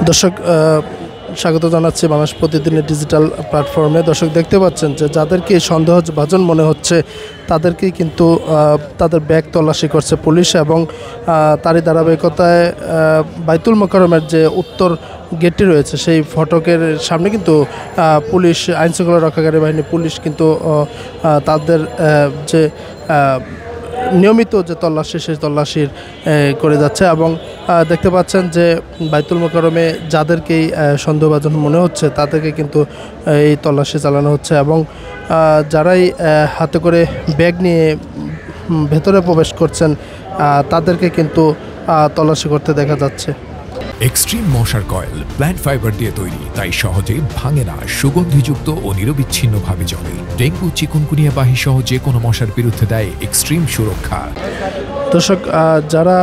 দর্শক স্বাগত জানাচ্ছি বাংলাদেশ প্রতিদিনের ডিজিটাল প্ল্যাটফর্মে। দর্শক দেখতে পাচ্ছেন যে যাদেরকে সন্দেহভাজন মনে হচ্ছে তাদেরকেই কিন্তু তাদের ব্যাগ তল্লাশি করছে পুলিশ, এবং তারই ধারাবাহিকতায় বাইতুল মোকাররমের যে উত্তর গেটটি রয়েছে সেই ফটকের সামনে কিন্তু পুলিশ, আইনশৃঙ্খলা রক্ষাকারী বাহিনী পুলিশ কিন্তু তাদের যে নিয়মিত যে তল্লাশি সেই তল্লাশির করে যাচ্ছে। এবং দেখতে পাচ্ছেন যে বাইতুল মোকাররমে যাদেরকেই সন্দেহভাজন মনে হচ্ছে তাদেরকে কিন্তু এই তল্লাশি চালানো হচ্ছে, এবং যারাই হাতে করে ব্যাগ নিয়ে ভেতরে প্রবেশ করছেন তাদেরকে কিন্তু তল্লাশি করতে দেখা যাচ্ছে। এক্সট্রিম মশার কয়েল প্ল্যান্ট ফাইবার দিয়ে তৈরি, তাই সহজে ভাঙে না, সুগন্ধিযুক্ত ও নিরবিচ্ছিন্নভাবে জ্বলে। ডেঙ্গু, চিকুনগুনিয়া বাহি সহ যে কোনো মশার বিরুদ্ধে দেয় এক্সট্রিম সুরক্ষা। দর্শক, যারা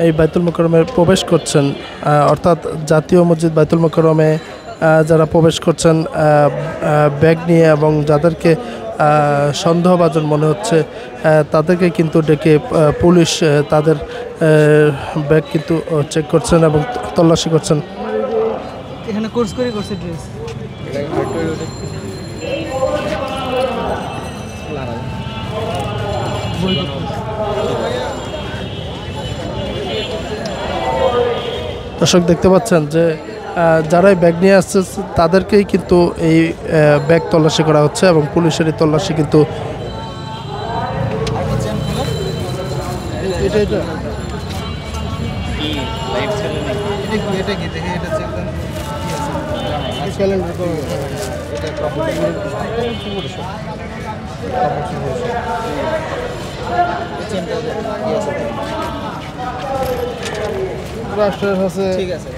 এই বাইতুল মোকাররমে প্রবেশ করছেন, অর্থাৎ জাতীয় মসজিদ বাইতুল মোকাররমে যারা প্রবেশ করছেন ব্যাগ নিয়ে, এবং যাদেরকে সন্দেহভাজন মনে হচ্ছে তাদেরকে কিন্তু ডেকে পুলিশ তাদের ব্যাগ কিন্তু চেক করছেন এবং তল্লাশি করছেন। এখানে কোর্স করে করছে ড্রেস দর্শক দেখতে পাচ্ছেন যে যারাই ব্যাগ নিয়ে আসছে তাদেরকেই কিন্তু এই ব্যাগ তল্লাশি করা হচ্ছে, এবং পুলিশের এই তল্লাশি কিন্তু ঠিক আছে।